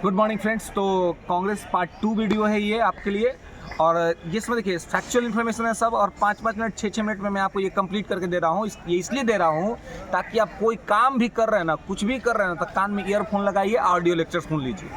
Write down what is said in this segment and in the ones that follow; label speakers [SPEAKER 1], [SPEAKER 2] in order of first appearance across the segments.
[SPEAKER 1] Good morning friends. तो Congress part 2 video है ये आपके लिए, और जिसमें देखिए फैक्चुअल इन्फॉर्मेशन है सब, और 5-5 मिनट 6-6 मिनट में मैं आपको ये कंप्लीट करके दे रहा हूँ। ये इसलिए दे रहा हूँ ताकि आप कोई काम भी कर रहे हैं ना, कुछ भी कर रहे हैं ना, तो कान में ईयरफोन लगाइए, ऑडियो लेक्चर सुन लीजिए,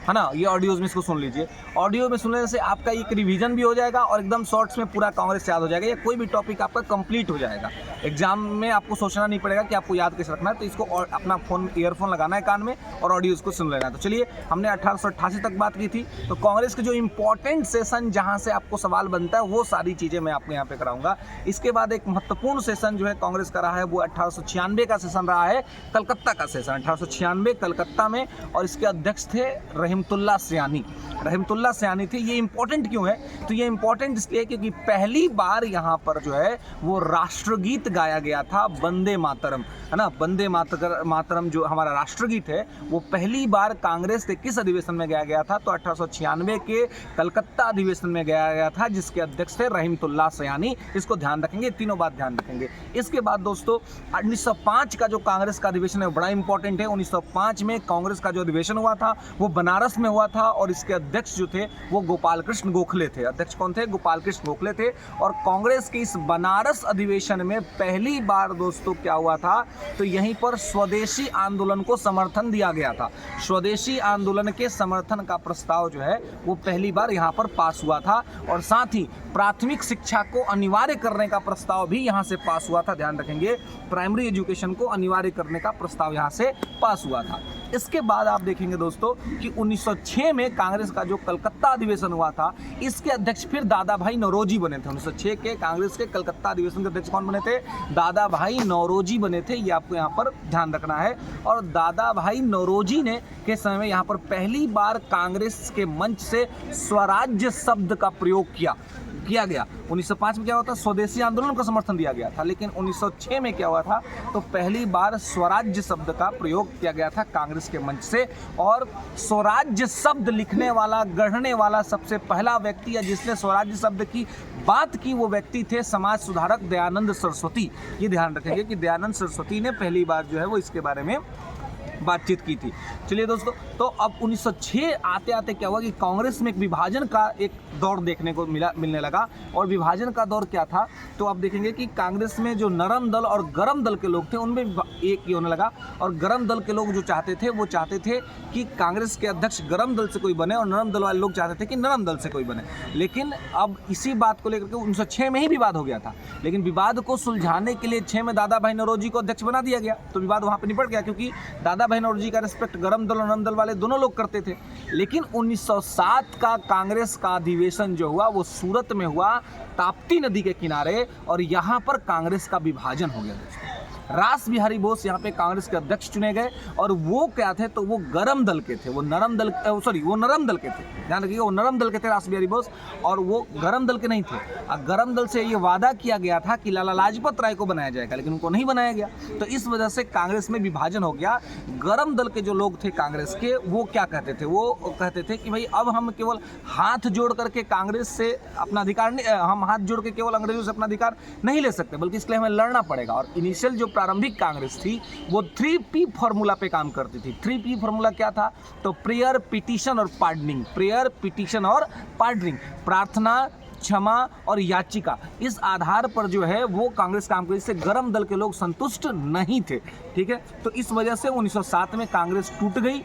[SPEAKER 1] है ना। ये ऑडियोज़ में इसको सुन लीजिए। ऑडियो में सुनने से आपका एक रिवीजन भी हो जाएगा और एकदम शॉर्ट्स में पूरा कांग्रेस याद हो जाएगा, या कोई भी टॉपिक आपका कंप्लीट हो जाएगा। एग्जाम में आपको सोचना नहीं पड़ेगा कि आपको याद कैसे रखना है। तो इसको और अपना फ़ोन में ईयरफोन लगाना है कान में, और ऑडियोज़ को सुन लेना है। तो चलिए, हमने 1888 तक बात की थी। तो कांग्रेस के जो इंपॉर्टेंट सेशन जहाँ से आपको सवाल बनता है, वो सारी चीज़ें मैं आपको यहाँ पे कराऊंगा। इसके बाद एक महत्वपूर्ण सेशन जो है कांग्रेस का रहा है, वो 1896 का सेशन रहा है, कलकत्ता का सेशन 1896 कलकत्ता में, और इसके अध्यक्ष थे रहमतुल्लाह सयानी। रहमतुल्लाह सयानी थे। ये इंपॉर्टेंट क्यों है? तो ये इंपॉर्टेंट इसलिए क्योंकि पहली बार यहाँ पर जो है वो राष्ट्रगीत गाया गया था, वंदे मातरम, है ना। वंदे मातरम जो हमारा राष्ट्रगीत है, वो पहली बार कांग्रेस के किस अधिवेशन में गाया गया था? तो 1896 के कलकत्ता अधिवेशन में गाया गया था, जिसके अध्यक्ष थे रहमतुल्लाह सयानी। इसको ध्यान रखेंगे, तीनों बात ध्यान रखेंगे। इसके बाद दोस्तों 1905 का जो कांग्रेस का अधिवेशन है, बड़ा इंपॉर्टेंट है। 1905 में कांग्रेस का जो अधिवेशन हुआ था वो बनारस में हुआ था, और इसके अध्यक्ष जो थे वो गोपाल कृष्ण गोखले थे। अध्यक्ष कौन थे? गोपाल कृष्ण गोखले थे। और कांग्रेस के इस बनारस अधिवेशन में पहली बार दोस्तों क्या हुआ था? तो यहीं पर स्वदेशी आंदोलन को समर्थन दिया गया था। स्वदेशी आंदोलन के समर्थन का प्रस्ताव जो है वो पहली बार यहाँ पर पास हुआ था, और साथ ही प्राथमिक शिक्षा को अनिवार्य करने का प्रस्ताव भी यहाँ से पास हुआ था। ध्यान रखेंगे, प्राइमरी एजुकेशन को अनिवार्य करने का प्रस्ताव यहाँ से पास हुआ था। इसके बाद आप देखेंगे दोस्तों कि 1906 में कांग्रेस का जो कलकत्ता अधिवेशन हुआ था, इसके अध्यक्ष फिर दादा भाई नौरोजी बने थे। 1906 के कांग्रेस के कलकत्ता अधिवेशन के अध्यक्ष कौन बने थे? दादा भाई नौरोजी बने थे। ये आपको यहाँ पर ध्यान रखना है। और दादा भाई नौरोजी ने के समय में यहाँ पर पहली बार कांग्रेस के मंच से स्वराज्य शब्द का प्रयोग किया गया। 1905 में क्या हुआ था? स्वदेशी आंदोलन को समर्थन दिया गया था। लेकिन 1906 में क्या हुआ था? तो पहली बार स्वराज्य शब्द का प्रयोग किया गया था कांग्रेस के मंच से। और स्वराज्य शब्द लिखने वाला, गढ़ने वाला सबसे पहला व्यक्ति, या जिसने स्वराज्य शब्द की बात की, वो व्यक्ति थे समाज सुधारक दयानंद सरस्वती। ये ध्यान रखेंगे कि दयानंद सरस्वती ने पहली बार जो है वो इसके बारे में बातचीत की थी। चलिए दोस्तों, तो अब 1906 आते आते क्या हुआ कि कांग्रेस में एक विभाजन का एक दौर देखने को मिलने लगा। और विभाजन का दौर क्या था? तो आप देखेंगे कि कांग्रेस में जो नरम दल और गरम दल के लोग थे, उनमें एक ही होने लगा। और गरम दल के लोग जो चाहते थे, वो चाहते थे कि कांग्रेस के अध्यक्ष गरम दल से कोई बने, और नरम दल वाले लोग चाहते थे कि नरम दल से कोई बने। लेकिन अब इसी बात को लेकर के 1906 में ही विवाद हो गया था। लेकिन विवाद को सुलझाने के लिए 6 में दादा भाई नौरोजी को अध्यक्ष बना दिया गया। तो विवाद वहाँ पर निपट गया, क्योंकि दादा भाई नौरोजी का रिस्पेक्ट गरम दल और नरम दल वाले दोनों लोग करते थे। लेकिन 1907 का कांग्रेस का अधिवेशन जो हुआ वो सूरत में हुआ, ताप्ती नदी के किनारे, और यहाँ पर कांग्रेस का विभाजन हो गया दोस्तों। रास बिहारी बोस यहाँ पे कांग्रेस के अध्यक्ष चुने गए, और वो क्या थे? तो वो गरम दल के थे। वो नरम दल वो नरम दल के थे। ध्यान रखिएगा, वो नरम दल के थे रास बिहारी बोस, और वो गरम दल के नहीं थे। गरम दल से ये वादा किया गया था कि लाला लाजपत राय को बनाया जाएगा, लेकिन उनको नहीं बनाया गया। तो इस वजह से कांग्रेस में विभाजन हो गया। गरम दल के जो लोग थे कांग्रेस के, वो क्या कहते थे? वो कहते थे कि भाई अब हम केवल हाथ जोड़ करके कांग्रेस से अपना अधिकार नहीं, हम हाथ जोड़ के केवल अंग्रेजों से अपना अधिकार नहीं ले सकते, बल्कि इसके लिए हमें लड़ना पड़ेगा। और इनिशियल जो प्रारंभिक कांग्रेस थी वो 3P फॉर्मूला पे काम करती थी। 3P फॉर्मूला क्या था? तो प्रेयर, पिटीशन और पार्डनिंग। प्रेयर, पिटीशन और पार्डनिंग, प्रार्थना, क्षमा और याचिका। इस आधार पर जो है वो कांग्रेस काम करती। इससे गरम दल के लोग संतुष्ट नहीं थे। ठीक है, तो इस वजह से 1907 में कांग्रेस टूट गई,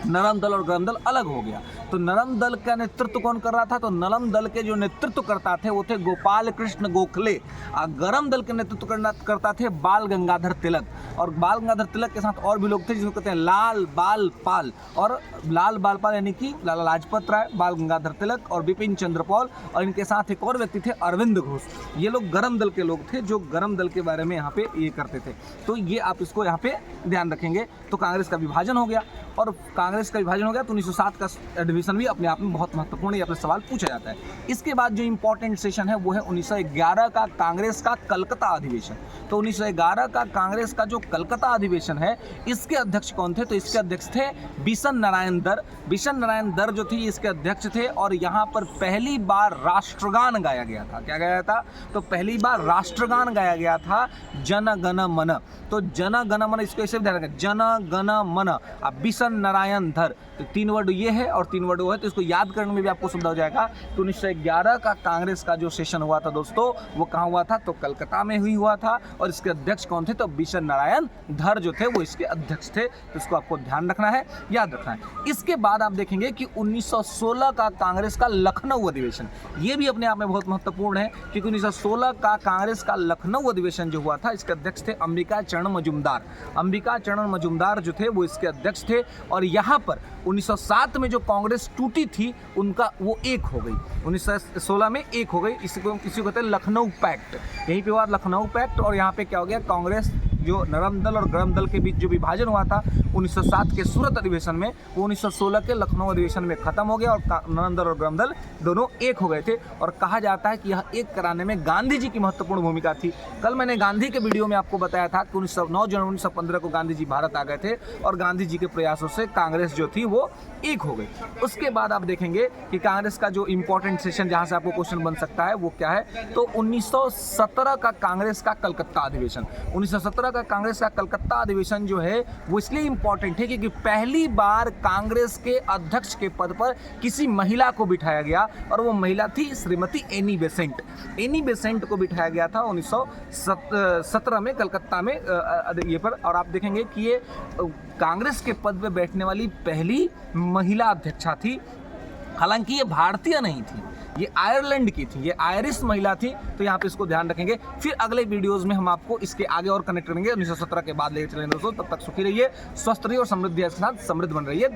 [SPEAKER 1] नरम दल और गरम दल अलग हो गया। तो नरम दल का नेतृत्व कौन कर रहा था? तो नरम दल के जो नेतृत्व करता थे वो थे गोपाल कृष्ण गोखले, और गरम दल के नेतृत्व करता थे बाल गंगाधर तिलक। और बाल गंगाधर तिलक के साथ और भी लोग थे, जिनको कहते हैं लाल बाल पाल। और लाल बाल पाल यानी कि लाला लाजपत राय, बाल गंगाधर तिलक और बिपिन चंद्र पॉल, और इनके साथ एक और व्यक्ति थे अरविंद घोष। ये लोग गरम दल के लोग थे, जो गरम दल के बारे में यहाँ पे ये करते थे। तो ये आप इसको यहाँ पे ध्यान रखेंगे। तो कांग्रेस का विभाजन हो गया, और कांग्रेस का विभाजन हो गया तो 1907 का अधिवेशन भी अपने आप में बहुत महत्वपूर्ण, ये अपने सवाल पूछा जाता है। इसके बाद जो इंपॉर्टेंट सेशन है वो है 1911 का कांग्रेस का कलकत्ता अधिवेशन। तो 1911 का कांग्रेस का जो कलकत्ता अधिवेशन है, इसके अध्यक्ष कौन थे? तो इसके अध्यक्ष थे बिशन नारायण दर। बिशन नारायण दर जो थी इसके अध्यक्ष थे, और यहाँ पर पहली बार राष्ट्रगान गाया गया था। क्या गाया था? तो पहली बार राष्ट्रगान गाया गया था, जन गण मन। तो जन गण मन, इसको ऐसे ध्यान रखें, जन गण मन। बिशन नारायण धर, तो 3 वर्ड ये है और 3 वर्ड वो है, तो इसको याद करने में भी आपको सुविधा हो जाएगा। तो 1911 का कांग्रेस का जो सेशन हुआ था दोस्तों, वो कहाँ हुआ था? तो कलकत्ता में हुआ था। और इसके अध्यक्ष कौन थे? तो बिशन नारायण धर जो थे वो इसके अध्यक्ष थे। तो इसको आपको ध्यान रखना है, याद रखना है। इसके बाद आप देखेंगे कि 1916 का कांग्रेस का लखनऊ अधिवेशन, ये भी अपने आप में बहुत महत्वपूर्ण है, क्योंकि 1916 का कांग्रेस का लखनऊ अधिवेशन जो हुआ था, इसके अध्यक्ष थे अंबिका चरण मजूमदार। अंबिका चरण मजूमदार जो थे वो इसके अध्यक्ष थे। और यहाँ पर 1907 में जो कांग्रेस टूटी थी उनका वो एक हो गई, 1916 में एक हो गई। इसी को कहते हैं लखनऊ पैक्ट। यहीं पे हुआ लखनऊ पैक्ट। और यहाँ पे क्या हो गया? कांग्रेस जो नरम दल और गरम दल के बीच जो विभाजन हुआ था 1907 के सूरत अधिवेशन में, वो 1916 के लखनऊ अधिवेशन में खत्म हो गया और नरम दल और गरम दल दोनों एक हो गए थे। और कहा जाता है कि यह एक कराने में गांधी जी की महत्वपूर्ण भूमिका थी। कल मैंने गांधी के वीडियो में आपको बताया था कि 9 जनवरी 1915 को गांधी जी भारत आ गए थे और गांधी जी के प्रयासों से कांग्रेस जो थी वो एक हो गई। उसके बाद आप देखेंगे कि कांग्रेस का जो इंपॉर्टेंट सेशन जहां से आपको क्वेश्चन बन सकता है वो क्या है? तो 1917 का कांग्रेस का कलकत्ता अधिवेशन। 1917 का कांग्रेस का कलकत्ता अधिवेशन जो है वो इसलिए इंपॉर्टेंट है क्योंकि पहली बार कांग्रेस के अध्यक्ष के पद पर किसी महिला को बिठाया गया और वो महिला थी Shrimati Annie Besant. Annie Besant को बिठाया गया था 1917 में कलकत्ता में ये पर। और आप देखेंगे कि ये कांग्रेस के पद पे बैठने वाली पहली महिला अध्यक्षा थी। हालांकि ये भारतीय नहीं थी, ये आयरलैंड की थी, ये आयरिश महिला थी। तो यहाँ पे इसको ध्यान रखेंगे। फिर अगले वीडियोस में हम आपको इसके आगे और कनेक्ट करेंगे, 1917 के बाद लेकर चलेंगे दोस्तों। तब तक सुखी रहिए, स्वस्थ रहिए और समृद्धि के साथ समृद्ध बन रहिए।